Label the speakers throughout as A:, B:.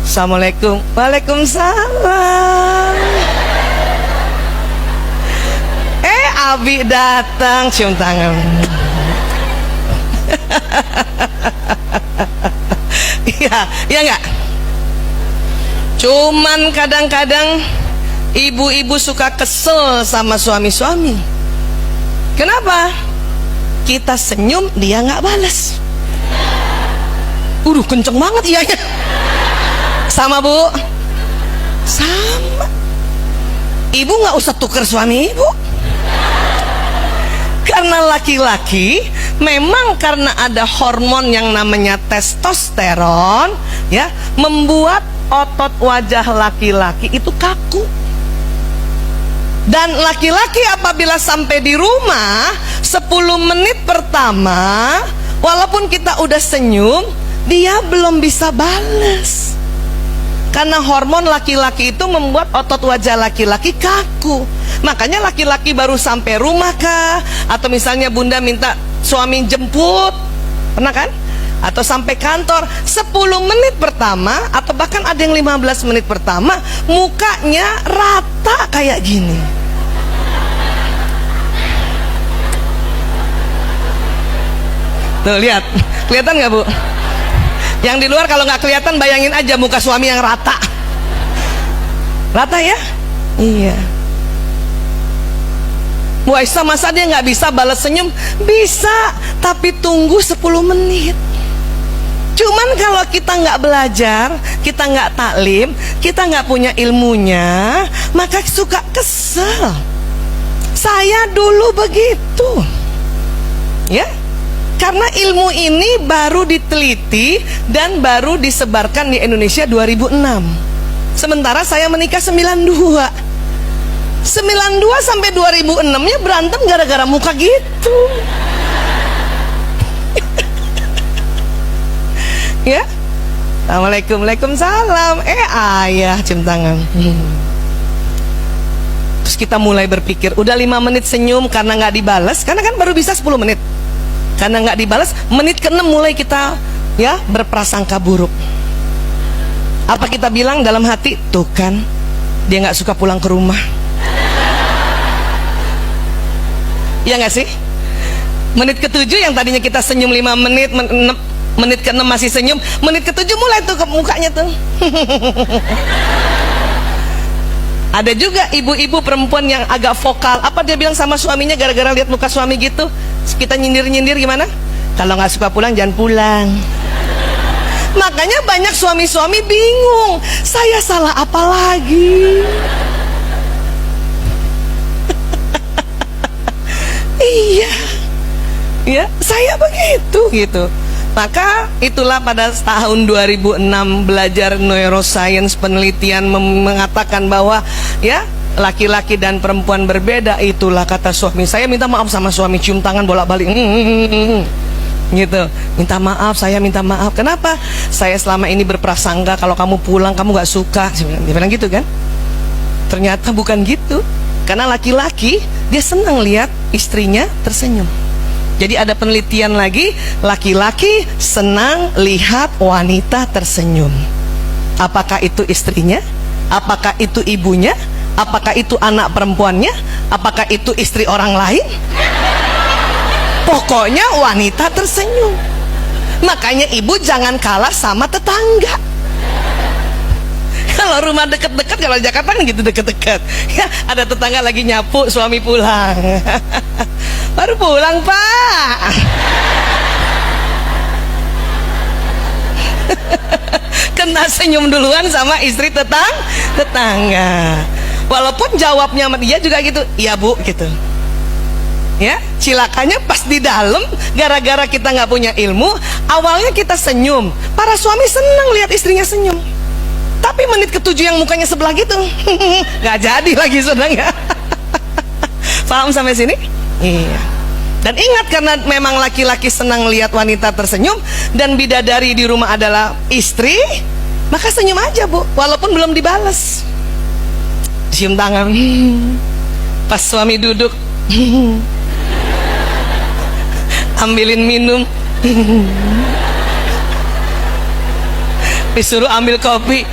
A: Assalamualaikum. Waalaikumsalam. Abi datang, cium tangan. Iya, iya enggak? Cuman kadang-kadang ibu-ibu suka kesel sama suami-suami. Kenapa? Kita senyum, dia nggak balas. Kenceng banget iyanya. Sama bu? Sama. Ibu nggak usah tuker suami ibu. Karena laki-laki memang karena ada hormon yang namanya testosteron, ya, membuat otot wajah laki-laki itu kaku. Dan laki-laki apabila sampai di rumah 10 menit pertama, walaupun kita udah senyum, dia belum bisa balas. Karena hormon laki-laki itu membuat otot wajah laki-laki kaku. Makanya laki-laki baru sampai rumah kah, atau misalnya bunda minta suami jemput, pernah kan? Atau sampai kantor 10 menit pertama, atau bahkan ada yang 15 menit pertama, mukanya rata kayak gini. Tuh lihat, kelihatan nggak bu? Yang di luar kalau nggak kelihatan, bayangin aja muka suami yang rata. Rata ya? Iya. Bu Aisyah, masa dia nggak bisa balas senyum? Bisa, tapi tunggu 10 menit. Cuman kalau kita nggak belajar, kita nggak taklim, kita nggak punya ilmunya, maka suka kesel. Saya dulu begitu, ya. Karena ilmu ini baru diteliti dan baru disebarkan di Indonesia 2006. Sementara saya menikah 92. 92 sampai 2006-nya berantem gara-gara muka gitu. Ya. Assalamualaikum. Waalaikumsalam. Ayah cium tangan. Terus kita mulai berpikir, udah 5 menit senyum karena nggak dibalas, karena kan baru bisa 10 menit. Karena nggak dibalas, menit ke-6 mulai kita ya berprasangka buruk. Apa kita bilang dalam hati? Tuh kan, dia nggak suka pulang ke rumah. Ya nggak sih? Menit ke-7 yang tadinya kita senyum 5 menit, menit ke-6 masih senyum, menit ke-7 mulai tuh ke mukanya tuh. Ada juga ibu-ibu perempuan yang agak vokal. Apa dia bilang sama suaminya gara-gara lihat muka suami gitu? Kita nyindir-nyindir gimana? Kalau nggak suka pulang, jangan pulang. Makanya banyak suami-suami bingung, saya salah apa lagi? Iya, ya saya begitu gitu. Maka itulah pada tahun 2006 belajar neuroscience, penelitian mengatakan bahwa ya laki-laki dan perempuan berbeda. Itulah kata suami, saya minta maaf sama suami, cium tangan bolak-balik gitu, minta maaf, saya minta maaf. Kenapa? Saya selama ini berprasangka kalau kamu pulang kamu gak suka. Dia bilang gitu kan. Ternyata bukan gitu. Karena laki-laki dia senang lihat istrinya tersenyum. Jadi ada penelitian lagi, laki-laki senang lihat wanita tersenyum. Apakah itu istrinya? Apakah itu ibunya? Apakah itu anak perempuannya? Apakah itu istri orang lain? Pokoknya wanita tersenyum. Makanya ibu jangan kalah sama tetangga. Kalau rumah deket-deket, kalau Jakarta kan gitu deket-deket ya, ada tetangga lagi nyapu, suami pulang. Baru pulang pak. Kena senyum duluan sama istri tetangga. Walaupun jawabnya sama dia juga gitu, iya bu gitu. Ya, cilakanya pas di dalam, gara-gara kita nggak punya ilmu, awalnya kita senyum. Para suami senang lihat istrinya senyum. Tapi menit ke-7 yang mukanya sebelah gitu, nggak jadi lagi sudah nggak. Paham sampai sini? Iya. Dan ingat, karena memang laki-laki senang lihat wanita tersenyum dan bidadari di rumah adalah istri, maka senyum aja bu, walaupun belum dibalas. Cium tangan. Pas suami duduk, ambilin minum. disuruh ambil kopi.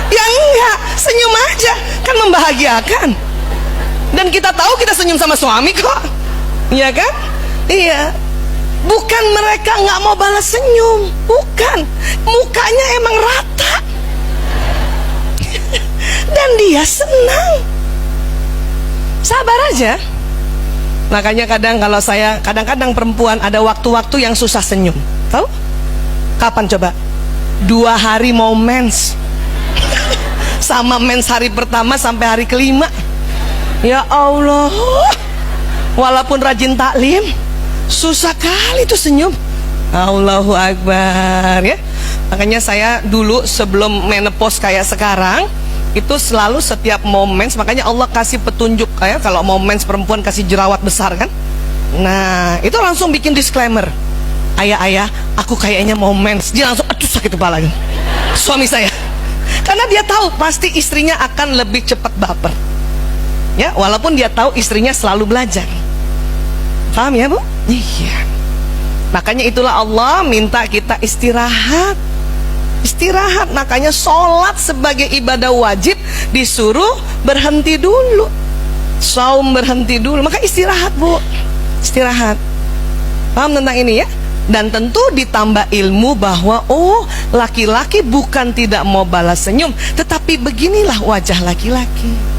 A: Ya enggak, senyum aja, kan membahagiakan. Dan kita tahu kita senyum sama suami kok, iya kan? Iya. Bukan mereka nggak mau balas senyum, bukan, mukanya emang rata. Dan dia senang. Sabar aja. Makanya kadang-kadang perempuan ada waktu-waktu yang susah senyum. Tahu? Kapan coba? 2 hari mau mens. Sama mens hari pertama sampai hari kelima. Ya Allah. Walaupun rajin taklim, susah kali tuh senyum. Allahu Akbar ya. Makanya saya dulu sebelum menopause kayak sekarang, itu selalu setiap momen, makanya Allah kasih petunjuk kayak kalau momen perempuan kasih jerawat besar kan. Nah, itu langsung bikin disclaimer. Ayah, aku kayaknya mau mens. Dia langsung aduh sakit kepala. Suami saya. Karena dia tahu pasti istrinya akan lebih cepat baper. Ya, walaupun dia tahu istrinya selalu belajar. Paham ya, Bu? Iya. Makanya itulah Allah minta kita istirahat. Istirahat, makanya sholat sebagai ibadah wajib disuruh berhenti dulu. Saum berhenti dulu, maka istirahat, Bu. Istirahat. Paham tentang ini ya? Dan tentu ditambah ilmu bahwa oh, laki-laki bukan tidak mau balas senyum, tetapi beginilah wajah laki-laki.